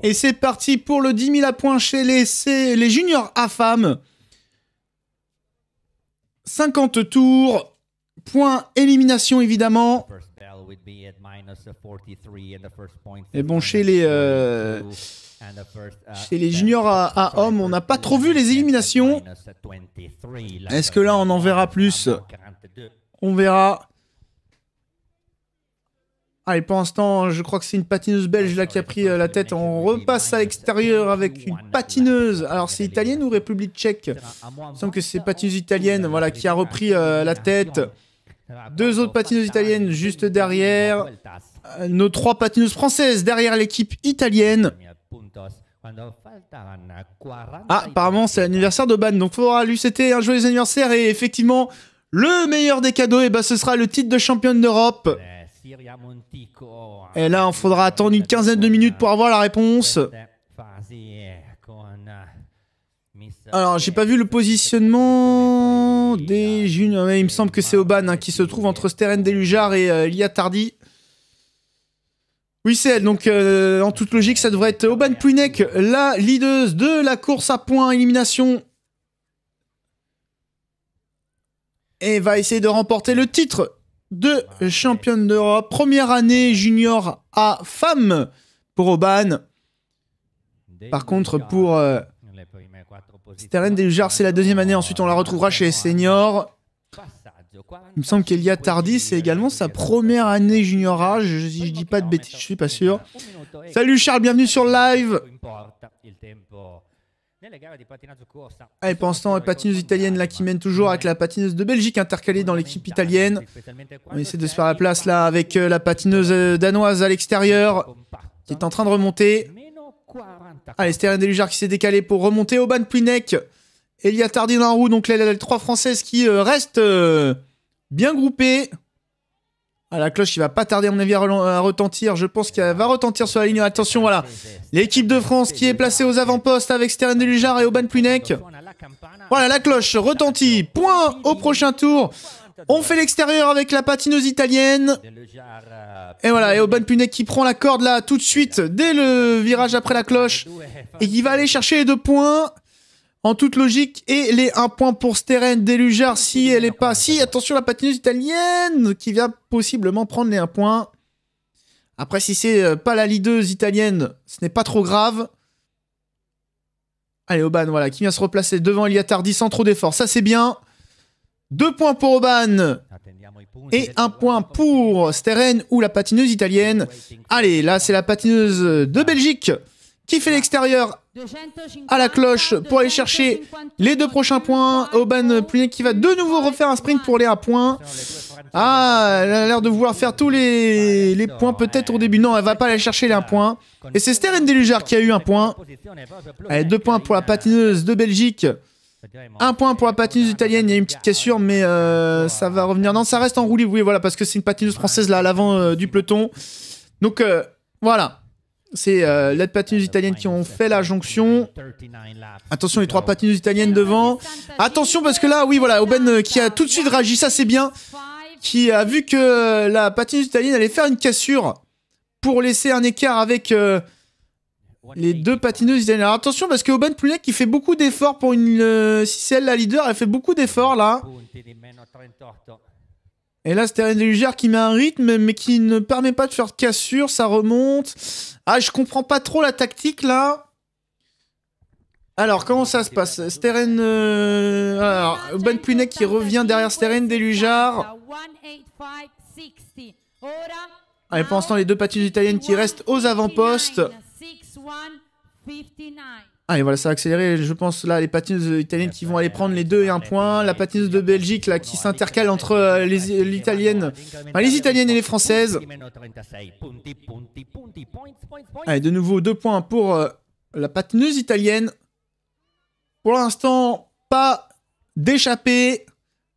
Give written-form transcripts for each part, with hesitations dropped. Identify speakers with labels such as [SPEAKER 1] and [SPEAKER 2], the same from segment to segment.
[SPEAKER 1] Et c'est parti pour le 10 000 à points chez les juniors à femmes. 50 tours. Point élimination évidemment. Et bon, chez les juniors à hommes, on n'a pas trop vu les éliminations. Est-ce que là, on en verra plus? On verra. Allez, pour l'instant, je crois que c'est une patineuse belge là qui a pris la tête. On repasse à l'extérieur avec une patineuse. Alors, c'est italienne ou République tchèque? Il me semble que c'est patineuse italienne, voilà, qui a repris la tête. Deux autres patineuses italiennes juste derrière. Nos trois patineuses françaises derrière l'équipe italienne. Ah, apparemment, c'est l'anniversaire de Ban. Donc, il faudra lui souhaiter un joyeux anniversaire. Et effectivement, le meilleur des cadeaux, et ben, ce sera le titre de championne d'Europe. Et là, il faudra attendre une quinzaine de minutes pour avoir la réponse. Alors, j'ai pas vu le positionnement des juniors. Il me semble que c'est Oban hein, qui se trouve entre Steren Delujar et Lia Tardy. Oui, c'est elle. Donc, en toute logique, ça devrait être Oban Plouinec, la leaduse de la course à points élimination. Et va essayer de remporter le titre de championne d'Europe. Première année junior à femmes pour Oban. Par contre, pour Steren Delujar, c'est la deuxième année. Ensuite, on la retrouvera chez les seniors. Il me semble qu'Elia Tardy, c'est également sa première année junior A. Si je dis pas de bêtises, je suis pas sûr. Salut Charles, bienvenue sur le live. Allez, pour l'instant, la patineuse italienne là qui mène toujours avec la patineuse de Belgique intercalée dans l'équipe italienne. On essaie de se faire la place là avec la patineuse danoise à l'extérieur qui est en train de remonter. Allez, Steren Delujar qui s'est décalé pour remonter. Oban Plouinec, Elia Tardy dans la roue. Donc là, les trois françaises qui restent bien groupées. Ah, la cloche qui va pas tarder à mon avis à retentir. Je pense qu'elle va retentir sur la ligne. Attention, voilà. L'équipe de France qui est placée aux avant-postes avec Steren Delujar et Oban Plouinec. Voilà, la cloche retentit. Point au prochain tour. On fait l'extérieur avec la patineuse italienne. Et voilà, et Oban Plouinec qui prend la corde là tout de suite dès le virage après la cloche. Et qui va aller chercher les 2 points. En toute logique, et les 1 point pour Steren Delujar si elle est pas... Si, attention, la patineuse italienne qui vient possiblement prendre les 1 point. Après, si c'est pas la leaduse italienne, ce n'est pas trop grave. Allez, Oban, voilà, qui vient se replacer devant Elia Tardy sans trop d'efforts. Ça, c'est bien. 2 points pour Oban. Et 1 point pour Steren ou la patineuse italienne. Allez, là, c'est la patineuse de Belgique qui fait l'extérieur à la cloche pour aller chercher les 2 prochains points. Oban Plouinec qui va de nouveau refaire un sprint pour les 1 point. Ah, elle a l'air de vouloir faire tous les points peut-être au début. Non, elle va pas aller chercher les 1 point. Et c'est Steren Delujar qui a eu 1 point. Allez, 2 points pour la patineuse de Belgique. 1 point pour la patineuse italienne. Il y a une petite cassure, mais ça va revenir. Non, ça reste en roue libre. Oui, voilà, parce que c'est une patineuse française là à l'avant du peloton. Donc, voilà. C'est les patineuses italiennes qui ont fait la jonction. Attention, les 3 patineuses italiennes devant. Attention, parce que là, oui, voilà, Oban qui a tout de suite réagi, ça c'est bien. Qui a vu que la patineuse italienne allait faire une cassure pour laisser un écart avec les 2 patineuses italiennes. Alors attention, parce que Oban Plouinec qui fait beaucoup d'efforts pour une... si c'est elle la leader, elle fait beaucoup d'efforts là. Et là, Steren Delujar qui met un rythme, mais qui ne permet pas de faire de cassure, ça remonte. Ah, je comprends pas trop la tactique, là. Alors, comment ça se passe? Steren... Alors, Oban Plouinec qui revient derrière Steren Delujar. Allez, pour l'instant, les 2 patineuses italiennes qui restent aux avant-postes. Allez, voilà, ça va accélérer, je pense, là, les patineuses italiennes qui vont aller prendre les 2 et 1 point. La patineuse de Belgique, là, qui s'intercale entre l'italienne, enfin, les italiennes et les françaises. Allez, de nouveau, 2 points pour la patineuse italienne. Pour l'instant, pas d'échappée.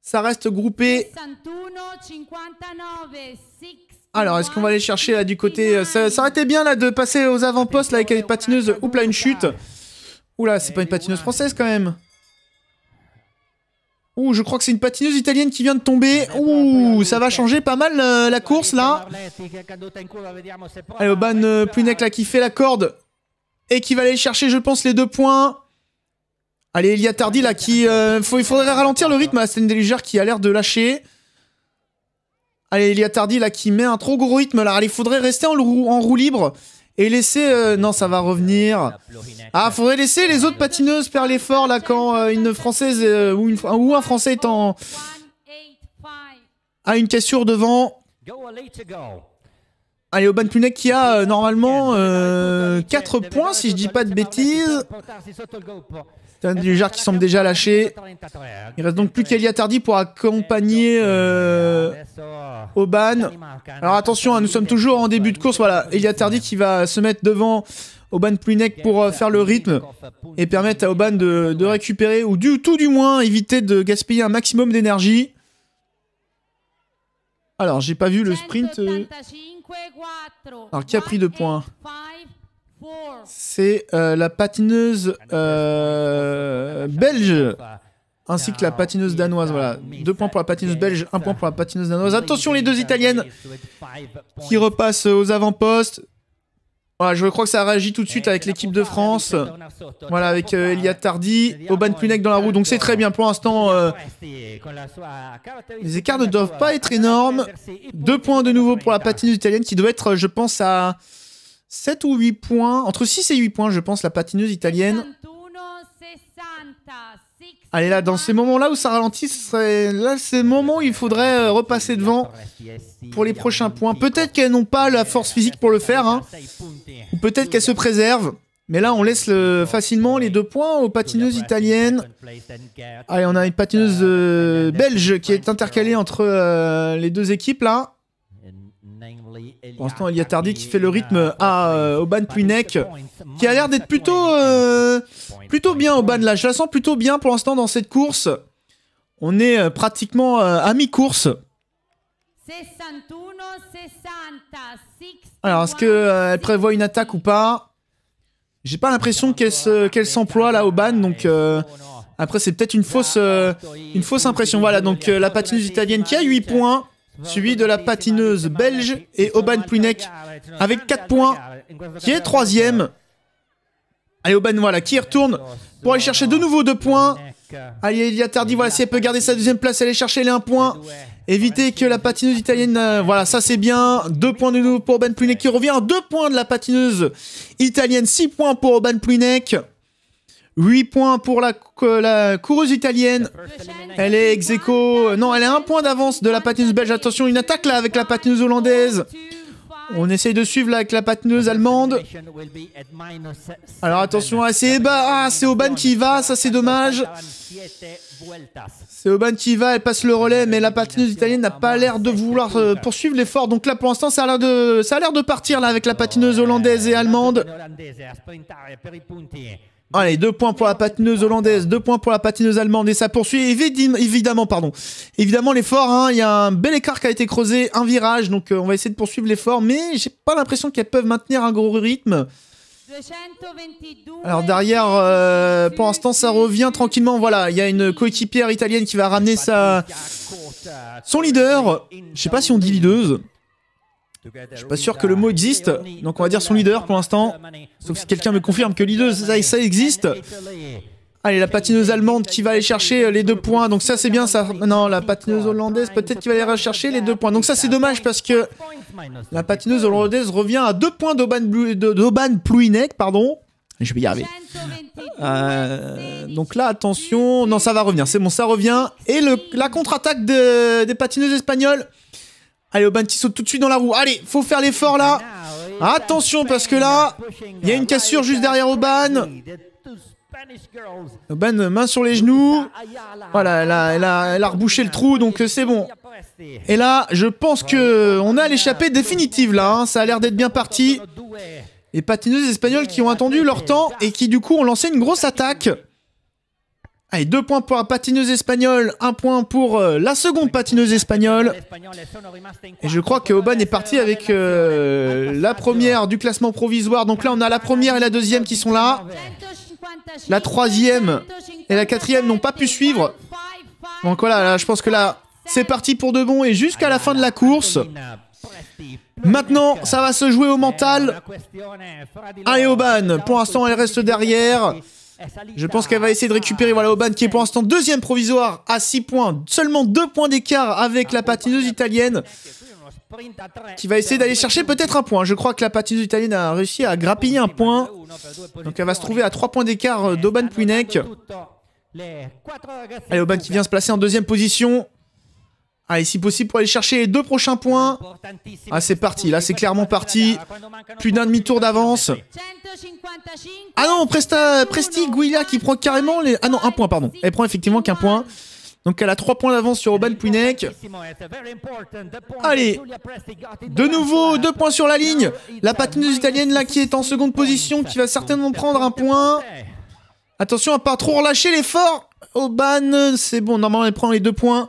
[SPEAKER 1] Ça reste groupé. Alors, est-ce qu'on va aller chercher, là, du côté... Ça aurait été bien, là, de passer aux avant-postes, là, avec les patineuses. Oups, là, une chute. Oula, c'est pas une patineuse française quand même. Ouh, je crois que c'est une patineuse italienne qui vient de tomber. Ouh, ça va changer pas mal la course là. Allez, Aubane Plouhinec là qui fait la corde. Et qui va aller chercher, je pense, les 2 points. Allez, Elia Tardy là qui... il faudrait ralentir le rythme à Stén Deliger qui a l'air de lâcher. Allez, Elia Tardy là qui met un trop gros rythme là. Allez, il faudrait rester en roue libre. Et laisser... non, ça va revenir. Ah, faudrait laisser les autres patineuses faire l'effort là quand une Française ou un Français est en... a une cassure devant. Allez, Aubane Plouhinec qui a normalement 4 points si je dis pas de bêtises. Stén Deliger qui semble déjà lâché. Il reste donc plus qu'Elia Tardy pour accompagner Aubane. Alors attention, hein, nous sommes toujours en début de course. Voilà, Elia Tardy qui va se mettre devant Aubane Plouhinec pour faire le rythme et permettre à Aubane de récupérer ou tout du moins éviter de gaspiller un maximum d'énergie. Alors, j'ai pas vu le sprint. Alors, qui a pris 2 points? C'est la patineuse belge, ainsi que la patineuse danoise. Voilà, 2 points pour la patineuse belge, 1 point pour la patineuse danoise. Attention, les 2 italiennes qui repassent aux avant-postes. Voilà, je crois que ça réagit tout de suite avec l'équipe de France. Voilà, avec Elia Tardy, Aubane Plouhinec dans la roue. Donc c'est très bien pour l'instant. Les écarts ne doivent pas être énormes. 2 points de nouveau pour la patineuse italienne qui doit être, je pense, à 7 ou 8 points. Entre 6 et 8 points, je pense, la patineuse italienne. Allez, là, dans ces moments-là où ça ralentit, là, c'est le moment où il faudrait repasser devant pour les prochains points. Peut-être qu'elles n'ont pas la force physique pour le faire, hein, ou peut-être qu'elles se préservent. Mais là, on laisse facilement les 2 points aux patineuses italiennes. Allez, on a une patineuse belge qui est intercalée entre les 2 équipes, là. Pour l'instant, Elia Tardy qui fait le rythme à Aubane Plouhinec, qui a l'air d'être plutôt bien, Aubane. Là, je la sens plutôt bien pour l'instant dans cette course. On est pratiquement à mi-course. Alors, est-ce qu'elle prévoit une attaque ou pas? J'ai pas l'impression qu'elle s'emploie là, Aubane. Donc, après, c'est peut-être une fausse impression. Voilà, donc la patineuse italienne qui a 8 points. Suivi de la patineuse belge et Aubane Plouhinec avec 4 points, qui est 3ème. Allez, Aubane, voilà, qui retourne pour aller chercher de nouveau 2 points. Allez, Elia Tardy, voilà, si elle peut garder sa 2ème place, aller chercher les 1 point. Éviter que la patineuse italienne... voilà, ça c'est bien. 2 points de nouveau pour Aubane Plouhinec qui revient. 2 points de la patineuse italienne, 6 points pour Aubane Plouhinec. 8 points pour la coureuse italienne. Elle est ex aequo. Non, elle est 1 point d'avance de la patineuse belge. Attention, une attaque là avec la patineuse hollandaise. On essaye de suivre là avec la patineuse allemande. Alors attention, c'est Aubane qui va, ça c'est dommage. C'est Aubane qui va, elle passe le relais, mais la patineuse italienne n'a pas l'air de vouloir poursuivre l'effort. Donc là, pour l'instant, ça a l'air de partir là avec la patineuse hollandaise et allemande. Allez, 2 points pour la patineuse hollandaise, 2 points pour la patineuse allemande, et ça poursuit évidemment, évidemment l'effort, hein, il y a un bel écart qui a été creusé, un virage, donc on va essayer de poursuivre l'effort, mais j'ai pas l'impression qu'elles peuvent maintenir un gros rythme. Alors derrière, pour l'instant ça revient tranquillement, voilà, il y a une coéquipière italienne qui va ramener son leader, je sais pas si on dit leaduse. Je suis pas sûr que le mot existe, donc on va dire son leader pour l'instant. Sauf si quelqu'un me confirme que leader, ça existe. Allez, la patineuse allemande qui va aller chercher les 2 points, donc ça c'est bien ça. Non, la patineuse hollandaise peut-être qui va aller rechercher les 2 points. Donc ça c'est dommage parce que la patineuse hollandaise revient à 2 points d'Aubane Plouhinec, pardon. Je vais y arriver. Donc là, attention. Non, ça va revenir, c'est bon, ça revient. Et la contre-attaque des patineuses espagnoles. Allez, Aubane qui saute tout de suite dans la roue. Allez, faut faire l'effort là. Attention parce que là, il y a une cassure juste derrière Aubane. Aubane, main sur les genoux. Voilà, elle a rebouché le trou, donc c'est bon. Et là, je pense qu'on a l'échappée définitive là. Hein. Ça a l'air d'être bien parti. Les patineuses espagnoles qui ont attendu leur temps et qui du coup ont lancé une grosse attaque. Allez, 2 points pour la patineuse espagnole, 1 point pour la seconde patineuse espagnole. Et je crois que Aubane est parti avec la première du classement provisoire. Donc là, on a la première et la deuxième qui sont là. La troisième et la quatrième n'ont pas pu suivre. Donc voilà, là, je pense que là, c'est parti pour de bon et jusqu'à la fin de la course. Maintenant, ça va se jouer au mental. Allez, Oban, pour l'instant, elle reste derrière. Je pense qu'elle va essayer de récupérer. Voilà, Oban qui est pour l'instant deuxième provisoire à 6 points. Seulement 2 points d'écart avec la patineuse italienne. Qui va essayer d'aller chercher peut-être un point. Je crois que la patineuse italienne a réussi à grappiller un point. Donc elle va se trouver à 3 points d'écart d'Oban Pwinec. Allez, Oban qui vient se placer en deuxième position. Allez, si possible pour aller chercher les 2 prochains points. Ah, c'est parti. Là, c'est clairement parti. Plus d'un demi-tour d'avance. Ah non, Presti Guilla qui prend carrément les... Ah non, un point, pardon. Elle prend effectivement qu'un point. Donc elle a 3 points d'avance sur Oban Pwinec. Allez, de nouveau 2 points sur la ligne. La patineuse italienne là qui est en seconde position, qui va certainement prendre un point. Attention à pas trop relâcher l'effort. Oban, c'est bon, normalement elle prend les 2 points.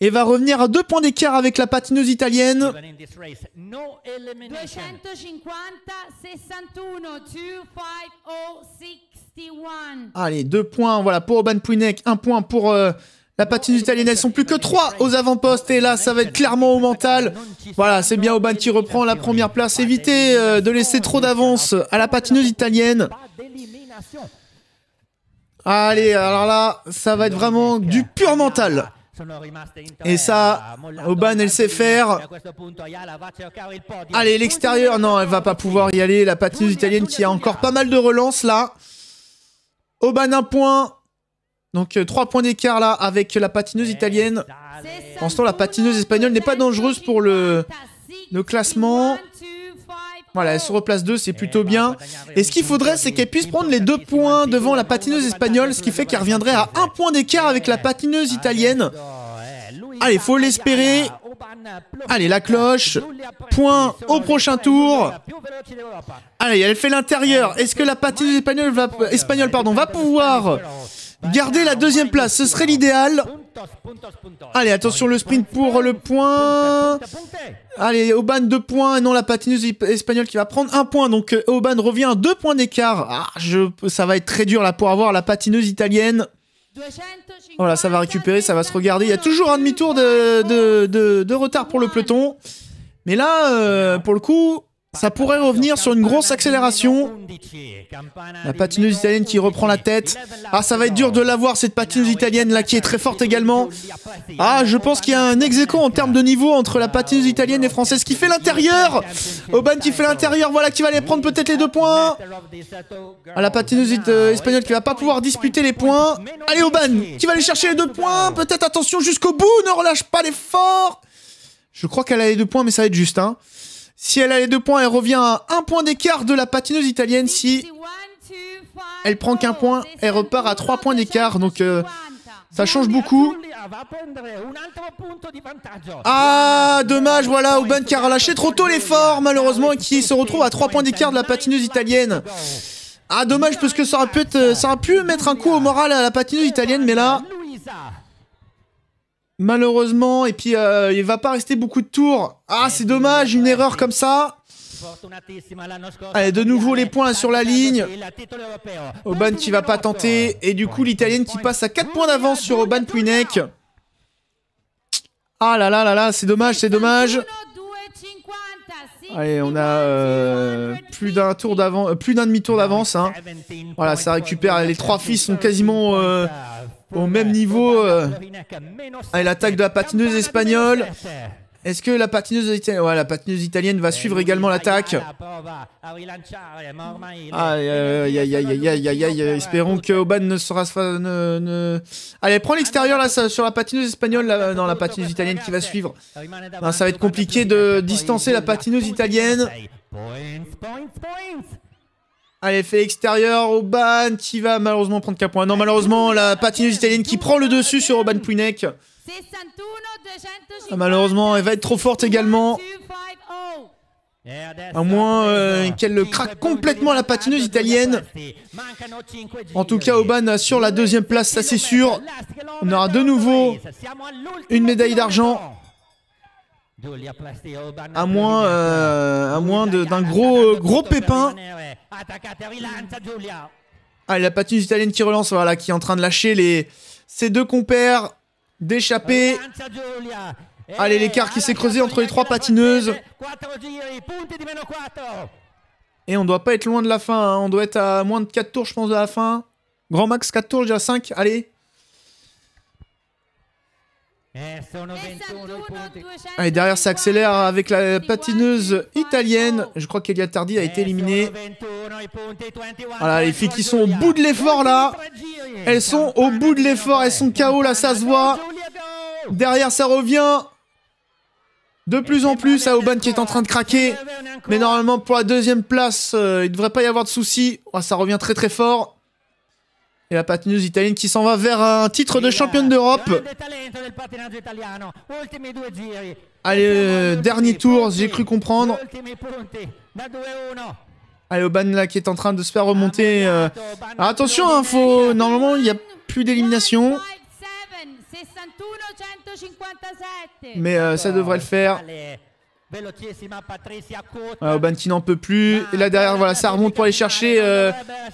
[SPEAKER 1] Et va revenir à 2 points d'écart avec la patineuse italienne. 261. Allez, 2 points voilà, pour Oban Pwinec, 1 point pour la patineuse italienne. Elles sont plus que 3 aux avant-postes. Et là, ça va être clairement au mental. Voilà, c'est bien Oban qui reprend la première place. Évitez de laisser trop d'avance à la patineuse italienne. Allez, alors là, ça va être vraiment du pur mental. Et ça, Oban, elle sait faire. Allez, l'extérieur, non, elle va pas pouvoir y aller. La patineuse italienne qui a encore pas mal de relances là. Oban, 1 point. Donc 3 points d'écart là avec la patineuse italienne. Pour l'instant, la patineuse espagnole n'est pas dangereuse pour le classement. Voilà, elle se replace 2, c'est plutôt bien. Et ce qu'il faudrait, c'est qu'elle puisse prendre les 2 points devant la patineuse espagnole, ce qui fait qu'elle reviendrait à 1 point d'écart avec la patineuse italienne. Allez, faut l'espérer. Allez, la cloche. Point au prochain tour. Allez, elle fait l'intérieur. Est-ce que la patineuse espagnole va pouvoir garder la 2e place? Ce serait l'idéal. Allez, attention, le sprint pour le point. Allez, Oban 2 points et non la patineuse espagnole qui va prendre 1 point. Donc Oban revient à 2 points d'écart. Ah, ça va être très dur là pour avoir la patineuse italienne. Voilà, ça va récupérer, ça va se regarder. Il y a toujours un demi-tour de retard pour le peloton. Mais là, pour le coup, ça pourrait revenir sur une grosse accélération. La patineuse italienne qui reprend la tête. Ah, ça va être dur de l'avoir, cette patineuse italienne là qui est très forte également. Ah, je pense qu'il y a un ex-aequo en termes de niveau entre la patineuse italienne et française qui fait l'intérieur. Oban qui fait l'intérieur, voilà, qui va aller prendre peut-être les 2 points. Ah, la patineuse espagnole qui va pas pouvoir disputer les points. Allez, Oban qui va aller chercher les 2 points. Peut-être attention jusqu'au bout, ne relâche pas l'effort. Je crois qu'elle a les 2 points, mais ça va être juste, hein. Si elle a les 2 points, elle revient à 1 point d'écart de la patineuse italienne. Si elle prend qu'un point, elle repart à 3 points d'écart. Donc ça change beaucoup. Ah, dommage, voilà, Oban qui a relâché trop tôt l'effort, malheureusement, qui se retrouve à 3 points d'écart de la patineuse italienne. Ah, dommage, parce que ça aurait pu mettre un coup au moral à la patineuse italienne, mais là... Malheureusement, et puis il va pas rester beaucoup de tours. Ah, c'est dommage, une erreur comme ça. Allez, de nouveau les points sur la ligne. Oban qui va pas tenter. Et du coup, l'italienne qui passe à 4 points d'avance sur Oban Pwinec. Ah là là là là, c'est dommage, c'est dommage. Allez, on a plus d'un demi-tour d'avance. Hein. Voilà, ça récupère. Les 3 filles sont quasiment au même niveau. Allez, l'attaque de la patineuse espagnole. Est-ce que la patineuse italienne... Ouais, la patineuse italienne va suivre également l'attaque. Aïe, espérons que Oban ne sera... Allez, elle prend l'extérieur là sur la patineuse espagnole. Là, non, la patineuse italienne qui va suivre. Non, ça va être compliqué de distancer la patineuse italienne. Allez, fait extérieur, Oban qui va malheureusement prendre qu'un point. Non, malheureusement, la patineuse italienne qui prend le dessus sur Oban Pwinec. Ah, malheureusement, elle va être trop forte également. À moins qu'elle craque complètement la patineuse italienne. En tout cas, Oban assure la 2e place, ça c'est sûr. On aura de nouveau une médaille d'argent. À moins d'un gros pépin. Allez, la patineuse italienne qui relance, voilà, qui est en train de lâcher ses 2 compères. d'échapper. Allez, l'écart qui s'est creusé entre les trois patineuses. Et on doit pas être loin de la fin, hein. On doit être à moins de 4 tours, je pense, de la fin. Grand max 4 tours, déjà 5, allez. Allez, derrière ça accélère avec la patineuse italienne. Je crois qu'Eliatardi a été éliminée. Voilà, les filles qui sont au bout de l'effort là. Elles sont au bout de l'effort, elles sont KO là, ça se voit. Derrière ça revient de plus en plus à Aubin qui est en train de craquer. Mais normalement pour la deuxième place, il ne devrait pas y avoir de soucis. Oh, ça revient très très fort. Et la patineuse italienne qui s'en va vers un titre de championne d'Europe. Allez, dernier tour, j'ai cru comprendre. Allez, Aubin là qui est en train de se faire remonter. Alors attention, hein, normalement il n'y a plus d'élimination. Mais ça devrait le faire. Aubin qui n'en peut plus. Et là derrière, voilà, ça remonte pour aller chercher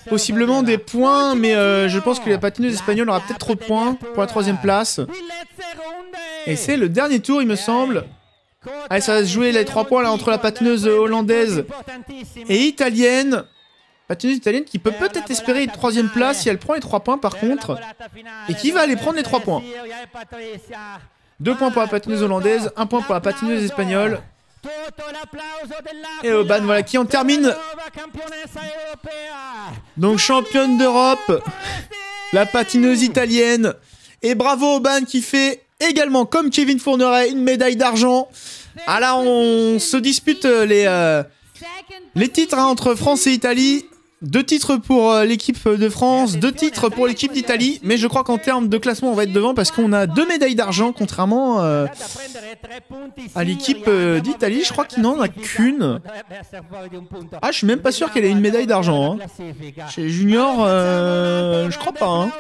[SPEAKER 1] possiblement des points. Mais je pense que la patineuse espagnole aura peut-être trop de points pour la troisième place. Et c'est le dernier tour, il me semble. Allez, ça va se jouer les 3 points là entre la patineuse hollandaise et italienne. Patineuse italienne qui peut peut-être espérer une troisième place si elle prend les 3 points par contre. Et qui va aller prendre les 3 points. 2 points pour la patineuse hollandaise, 1 point pour la patineuse espagnole. Et Aubin, voilà, qui en termine. Donc championne d'Europe, la patineuse italienne. Et bravo Aubin qui fait également, comme Kevin Fourneret, une médaille d'argent. Ah là, on se dispute les titres hein, entre France et Italie. 2 titres pour l'équipe de France, 2 titres pour l'équipe d'Italie. Mais je crois qu'en termes de classement, on va être devant parce qu'on a 2 médailles d'argent, contrairement à l'équipe d'Italie. Je crois qu'il n'en a qu'une. Ah, je suis même pas sûr qu'elle ait une médaille d'argent. Hein. Chez Junior, je crois pas. Hein.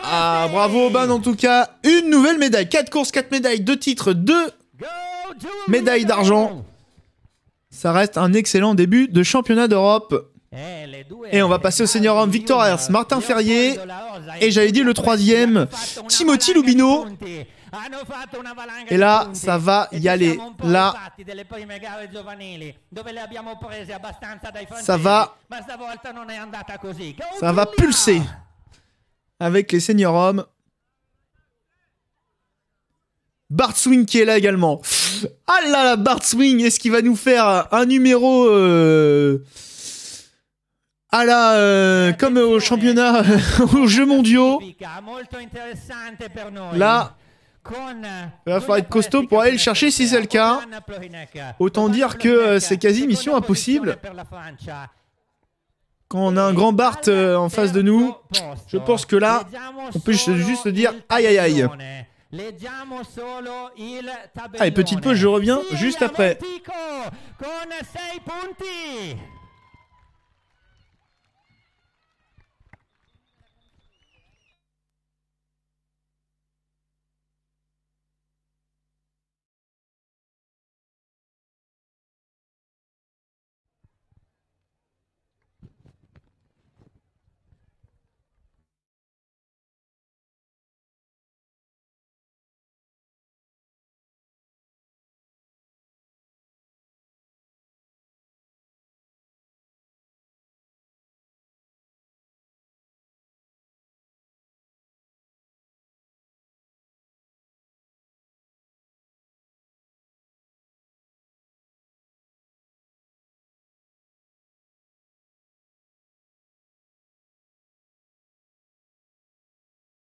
[SPEAKER 1] Ah, bravo Aubin en tout cas. Une nouvelle médaille. 4 courses, 4 médailles, 2 titres, 2 médaille d'argent. Ça reste un excellent début de championnat d'Europe. Et on va passer au senior homme. Victor Hers, Martin Ferrier. Et j'avais dit le 3e, Timothy Lubino. Et là, ça va y aller. Là, ça va pulser avec les seniors hommes. Bart Swing qui est là également. Ah là là, Bart Swing, est-ce qu'il va nous faire un numéro à la comme au championnat, aux Jeux mondiaux. Là, il va falloir être costaud pour aller le chercher si c'est le cas. Autant dire que c'est quasi mission impossible. Quand on a un grand Bart en face de nous, je pense que là, on peut juste se dire aïe aïe aïe. Allez, petite pause, je reviens juste après.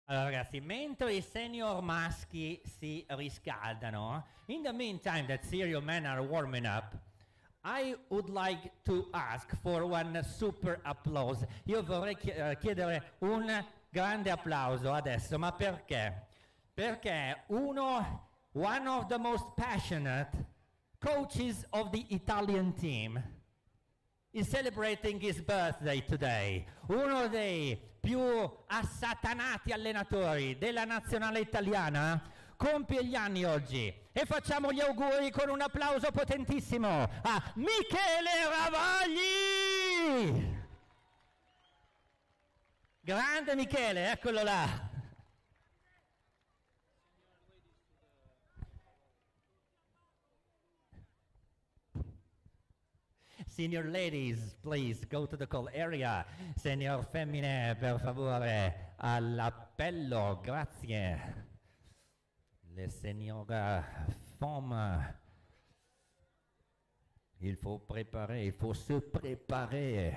[SPEAKER 2] Allora ragazzi, mentre i senior maschi si riscaldano, in the meantime that serial men are warming up, I would like to ask for one super applause. Io vorrei chiedere un grande applauso adesso, ma perché? Perché one of the most passionate coaches of the Italian team is celebrating his birthday today. Uno dei più assatanati allenatori della nazionale italiana compie gli anni oggi e facciamo gli auguri con un applauso potentissimo a Michele Ravagli! Grande Michele, eccolo là. Senior ladies, please go to the call area. Senior femmine, per favore, all'appello, grazie. Le senior femmes, il faut se préparer.